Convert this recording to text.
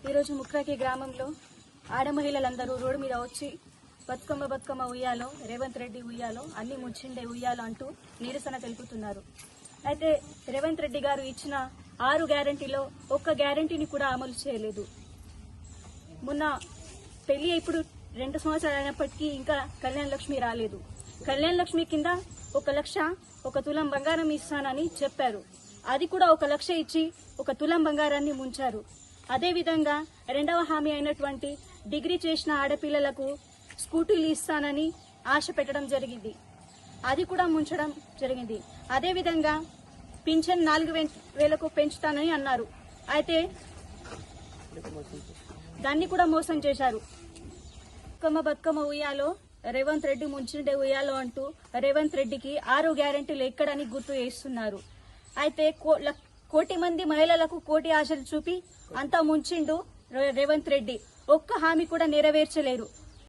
ఈరోజు ముక్రాకి గ్రామంలో ఆడ మహిళలందరూ రోడ్డు మీద వచ్చి బతుకమ్మ బతుకమ్మ ఉయ్యాలో, రేవంత్ రెడ్డి ఉయ్యాలో, అన్ని ముచ్చిండే ఉయ్యాలో అంటూ నిరసన తెలుపుతున్నారు. అయితే రేవంత్ రెడ్డి గారు ఇచ్చిన 6 గ్యారంటీలో ఒక్క గ్యారంటీని కూడా అమలు చేయలేదు. మొన్న పెళ్లి ఇప్పుడు 2 సంవత్సరాలు అయినప్పటికీ ఇంకా కళ్యాణ లక్ష్మి రాలేదు. కళ్యాణ లక్ష్మి కింద 1 లక్ష 1 తులం బంగారం ఇస్తానని చెప్పారు. అది కూడా 1 లక్ష ఇచ్చి 1 తులం బంగారాన్ని ముంచారు. అదేవిధంగా 2వ హామీ అయినటువంటి డిగ్రీ చేసిన ఆడపిల్లలకు స్కూటీలు ఇస్తానని ఆశ పెట్టడం జరిగింది. అది కూడా ముంచడం జరిగింది. అదేవిధంగా పింఛన్ 4,000కు పెంచుతానని అన్నారు. అయితే దాన్ని కూడా మోసం చేశారు. బతుకమ్మ ఉయ్యాలో, రేవంత్ రెడ్డి ముంచిండే ఉయ్యాలో అంటూ రేవంత్ రెడ్డికి 6 గ్యారెంటీలు ఎక్కడని గుర్తు చేస్తున్నారు. అయితే 1 కోటి మంది మహిళలకు కోటి ఆశలు చూపి అంతా ముంచిండు రేవంత్ రెడ్డి. ఒక్క హామీ కూడా నెరవేర్చలేరు.